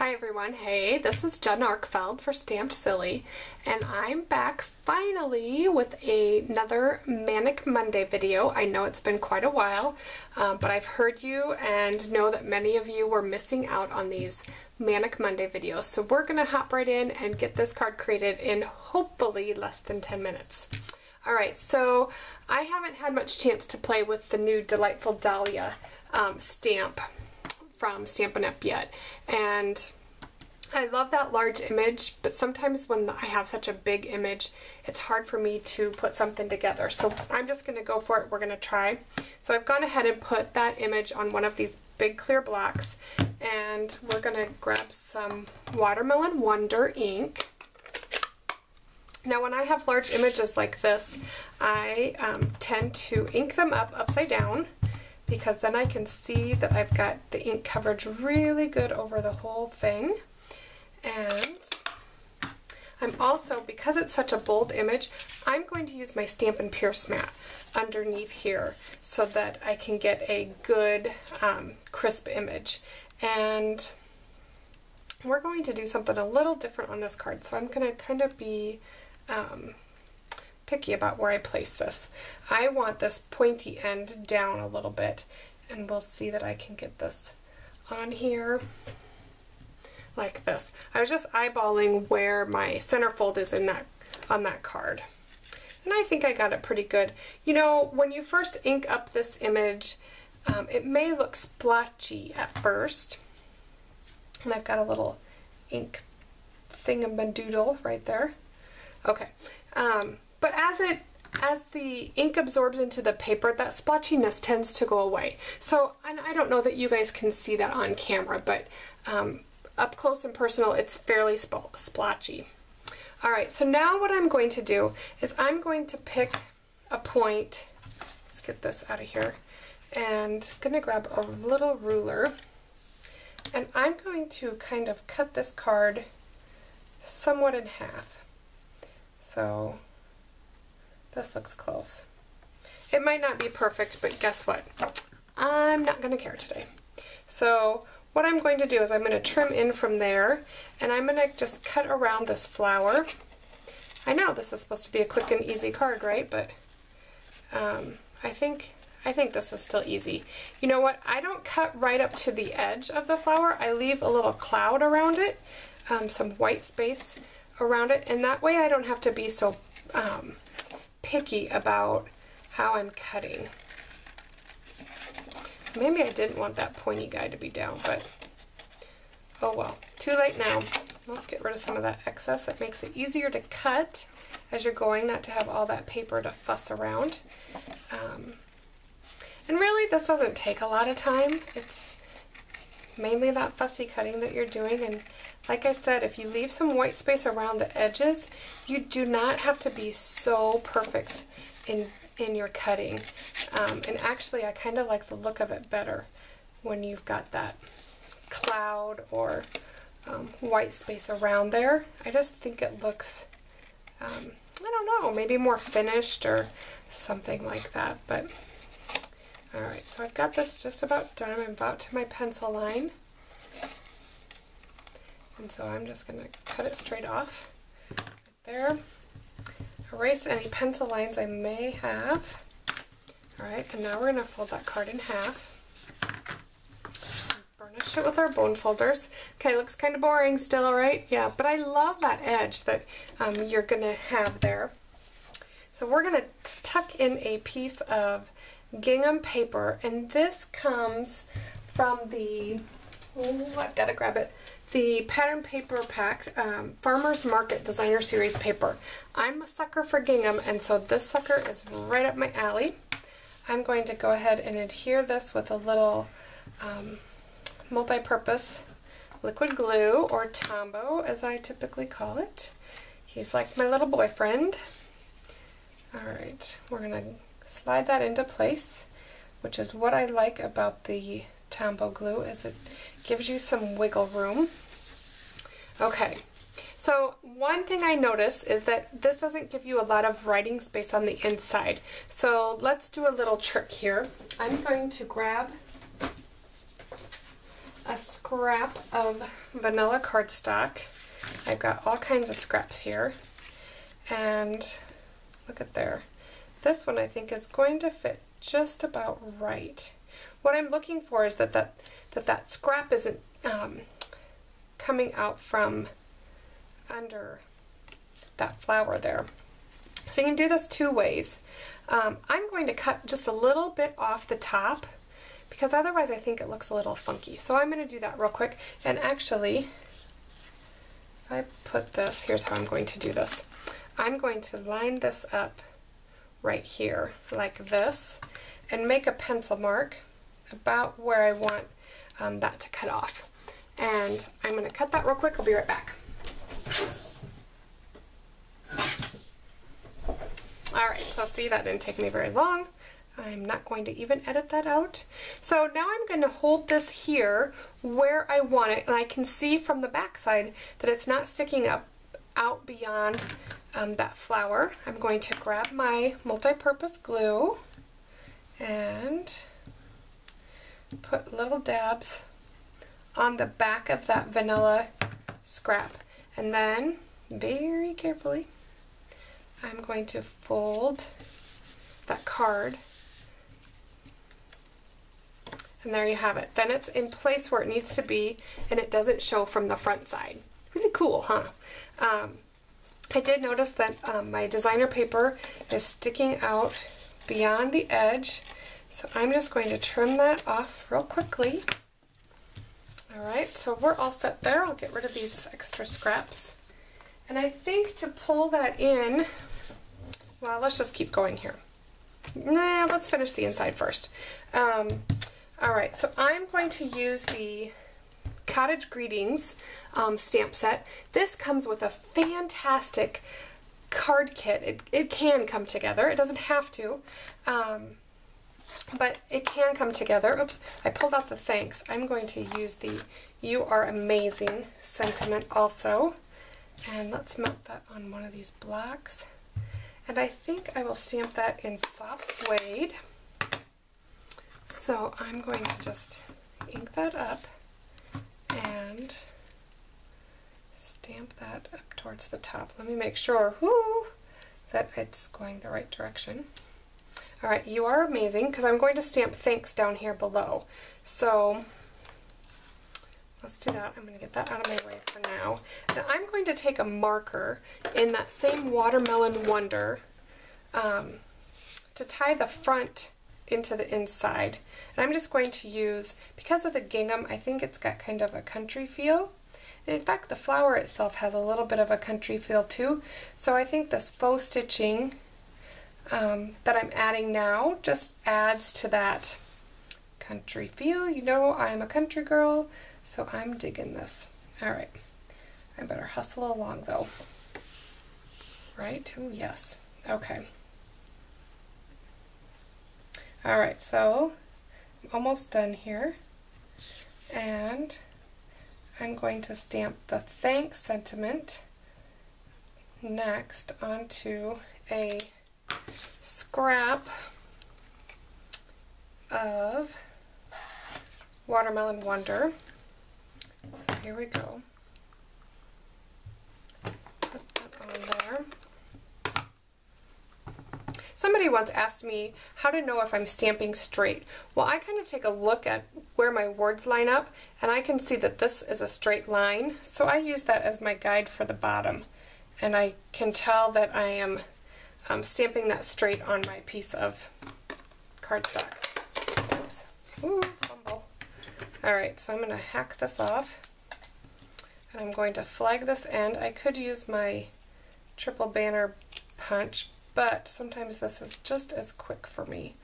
Hi everyone, hey, this is Jen Arkfeld for Stamped Silly, and I'm back finally with another Manic Monday video. I know it's been quite a while, but I've heard you and know that many of you were missing out on these Manic Monday videos, so we're going to hop right in and get this card created in hopefully less than 10 minutes. Alright, so I haven't had much chance to play with the new Delightful Dahlia stamp from Stampin' Up! Yet, and I love that large image, but sometimes when I have such a big image, it's hard for me to put something together. So I'm just going to go for it. We're going to try. So I've gone ahead and put that image on one of these big clear blocks, and we're going to grab some Watermelon Wonder ink. Now when I have large images like this, I tend to ink them up upside down, because then I can see that I've got the ink coverage really good over the whole thing. And I'm also, because it's such a bold image, I'm going to use my Stampin' Pierce mat underneath here so that I can get a good crisp image. And we're going to do something a little different on this card, so I'm going to kind of be picky about where I place this. I want this pointy end down a little bit, and we'll see that I can get this on here like this. I was just eyeballing where my centerfold is in that on that card, and I think I got it pretty good. You know, when you first ink up this image, it may look splotchy at first, and I've got a little ink thingamadoodle right there. Okay. But as the ink absorbs into the paper, that splotchiness tends to go away. So, and I don't know that you guys can see that on camera, but up close and personal, it's fairly splotchy. Alright, so now what I'm going to do is I'm going to pick a point. Let's get this out of here. And I'm going to grab a little ruler, and I'm going to kind of cut this card somewhat in half. So this looks close. It might not be perfect, but guess what? I'm not going to care today. So what I'm going to do is I'm going to trim in from there, and I'm going to just cut around this flower. I know this is supposed to be a quick and easy card, right? But I think this is still easy. You know what? I don't cut right up to the edge of the flower. I leave a little cloud around it, some white space around it, and that way I don't have to be so picky about how I'm cutting. Maybe I didn't want that pointy guy to be down, but oh well, too late now. Let's get rid of some of that excess. That makes it easier to cut as you're going, not to have all that paper to fuss around. And really, this doesn't take a lot of time. It's mainly that fussy cutting that you're doing, and like I said, if you leave some white space around the edges, you do not have to be so perfect in your cutting. And actually, I kind of like the look of it better when you've got that cloud or white space around there. I just think it looks, I don't know, maybe more finished or something like that. But alright, so I've got this just about done. I'm about to my pencil line. And so I'm just going to cut it straight off right there. Erase any pencil lines I may have. Alright, and now we're going to fold that card in half. Burnish it with our bone folders. Okay, looks kind of boring still, right? Yeah, but I love that edge that you're going to have there. So we're going to tuck in a piece of gingham paper, and this comes from the, oh, I've got to grab it, the Pattern Paper Pack Farmer's Market Designer Series paper. I'm a sucker for gingham, and so this sucker is right up my alley. I'm going to go ahead and adhere this with a little multi-purpose liquid glue, or Tombow as I typically call it. He's like my little boyfriend. Alright, we're going to slide that into place, which is what I like about the Tombow glue, is it gives you some wiggle room. Okay, so one thing I notice is that this doesn't give you a lot of writing space on the inside. So let's do a little trick here. I'm going to grab a scrap of vanilla cardstock. I've got all kinds of scraps here. And look at there. This one I think is going to fit just about right. What I'm looking for is that scrap isn't coming out from under that flower there. So you can do this two ways. I'm going to cut just a little bit off the top because otherwise I think it looks a little funky. So I'm going to do that real quick. And actually, if I put this, here's how I'm going to do this. I'm going to line this up right here like this and make a pencil mark about where I want that to cut off. And I'm going to cut that real quick. I'll be right back. Alright, so see, that didn't take me very long. I'm not going to even edit that out. So now I'm going to hold this here where I want it, and I can see from the back side that it's not sticking up out beyond that flower. I'm going to grab my multi-purpose glue and put little dabs on the back of that vanilla scrap, and then very carefully I'm going to fold that card, and there you have it. Then it's in place where it needs to be and it doesn't show from the front side. Really cool, huh? I did notice that my designer paper is sticking out beyond the edge, so I'm just going to trim that off real quickly. Alright, so we're all set there. I'll get rid of these extra scraps. And I think to pull that in, well, let's just keep going here. Nah, let's finish the inside first. Alright, so I'm going to use the Cottage Greetings stamp set. This comes with a fantastic card kit. It can come together. It doesn't have to, but it can come together. Oops, I pulled out the thanks. I'm going to use the You Are Amazing sentiment also. And let's mount that on one of these blocks. And I think I will stamp that in soft suede. So I'm going to just ink that up and stamp that up towards the top. Let me make sure that it's going the right direction. Alright, You Are Amazing, because I'm going to stamp thanks down here below. So let's do that. I'm going to get that out of my way for now. And I'm going to take a marker in that same Watermelon Wonder to tie the front into the inside. And I'm just going to use, because of the gingham, I think it's got kind of a country feel. And in fact, the flower itself has a little bit of a country feel too. So I think this faux stitching that I'm adding now just adds to that country feel. You know, I'm a country girl, so I'm digging this. Alright, I better hustle along though. Right? Oh yes. Okay. Alright, so I'm almost done here. And I'm going to stamp the thanks sentiment next onto a scrap of Watermelon Wonder. So here we go. Put that on there. Somebody once asked me how to know if I'm stamping straight. Well, I kind of take a look at where my words line up, and I can see that this is a straight line, so I use that as my guide for the bottom. And I can tell that I am stamping that straight on my piece of cardstock. Oops. Ooh, fumble. Alright, so I'm going to hack this off, and I'm going to flag this end. I could use my triple banner punch, but sometimes this is just as quick for me.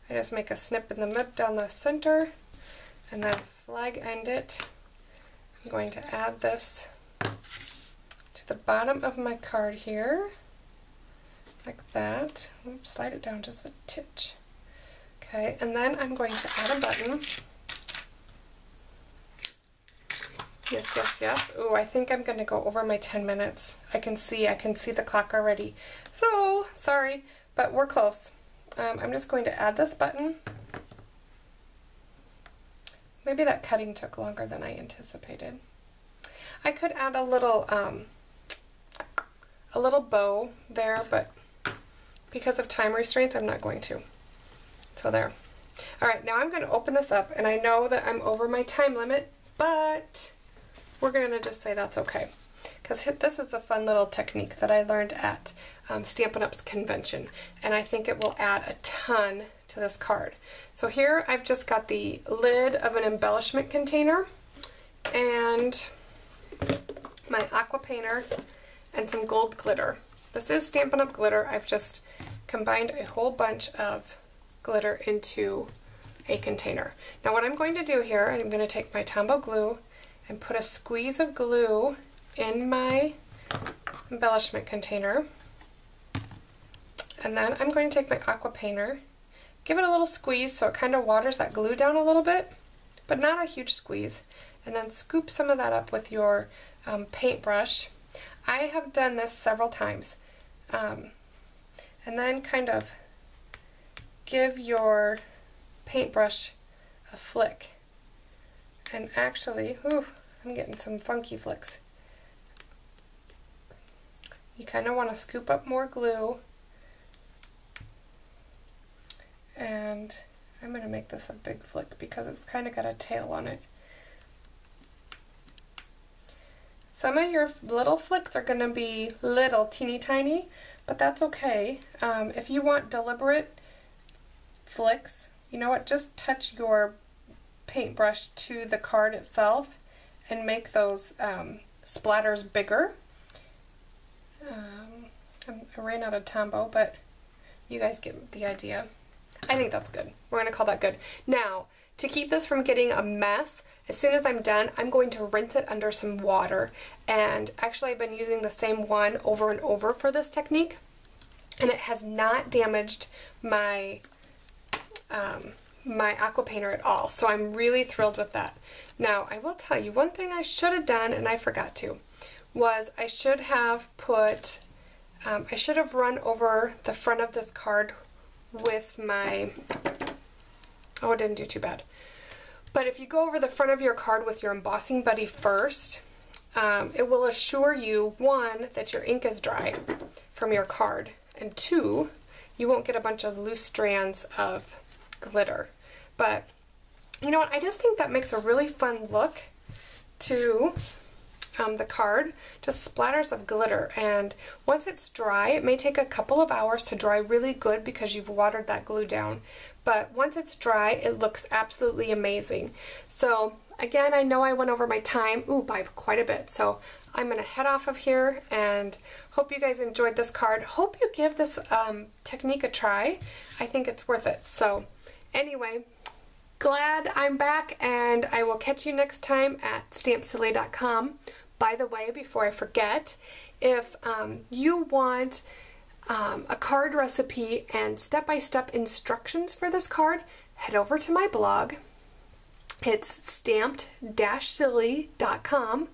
I just make a snip in the mid down the center and then flag end it. I'm going to add this to the bottom of my card here, like that. Oops, slide it down just a titch. Okay, and then I'm going to add a button. Yes, yes, yes. Ooh, I think I'm going to go over my 10 minutes. I can see the clock already. So, sorry, but we're close. I'm just going to add this button. maybe that cutting took longer than I anticipated. I could add a little bow there, but because of time restraints, I'm not going to. So there. All right, now I'm going to open this up, and I know that I'm over my time limit, but we're going to just say that's okay, because this is a fun little technique that I learned at Stampin' Up's convention, and I think it will add a ton to this card. So here I've just got the lid of an embellishment container and my aqua painter and some gold glitter. This is Stampin' Up glitter. I've just combined a whole bunch of glitter into a container. Now what I'm going to do here, I'm going to take my Tombow glue and put a squeeze of glue in my embellishment container. And then I'm going to take my aqua painter, give it a little squeeze so it kind of waters that glue down a little bit, but not a huge squeeze. And then scoop some of that up with your paintbrush. I have done this several times. And then kind of give your paintbrush a flick. And actually, ooh, I'm getting some funky flicks. You kind of want to scoop up more glue. And I'm going to make this a big flick because it's kind of got a tail on it. Some of your little flicks are going to be little teeny tiny, but that's okay. If you want deliberate flicks, you know what, just touch your paintbrush to the card itself and make those splatters bigger. I ran out of Tombow, but you guys get the idea. I think that's good. We're going to call that good. Now, to keep this from getting a mess, as soon as I'm done, I'm going to rinse it under some water. And actually, I've been using the same one over and over for this technique, and it has not damaged my my aqua painter at all. So I'm really thrilled with that. Now, I will tell you one thing I should have done, and I forgot to, was I should have put, I should have run over the front of this card with my, oh, it didn't do too bad. But if you go over the front of your card with your embossing buddy first, it will assure you, one, that your ink is dry from your card, and two, you won't get a bunch of loose strands of glitter. But you know what, I just think that makes a really fun look to the card, just splatters of glitter. And once it's dry, it may take a couple of hours to dry really good because you've watered that glue down, but once it's dry, it looks absolutely amazing. So again, I know I went over my time, by quite a bit, so I'm gonna head off of here and hope you guys enjoyed this card. Hope you give this technique a try. I think it's worth it. So anyway, glad I'm back, and I will catch you next time at stampsilly.com. By the way, before I forget, if you want a card recipe and step-by-step instructions for this card, head over to my blog. It's stamped-silly.com,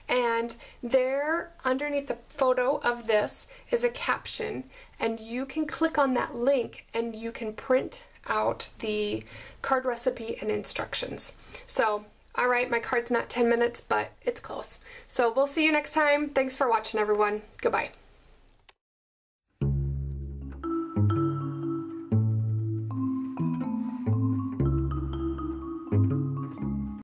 and there underneath the photo of this is a caption, and you can click on that link and you can print out the card recipe and instructions. So, alright, my card's not 10 minutes, but it's close. So we'll see you next time. Thanks for watching, everyone. Goodbye.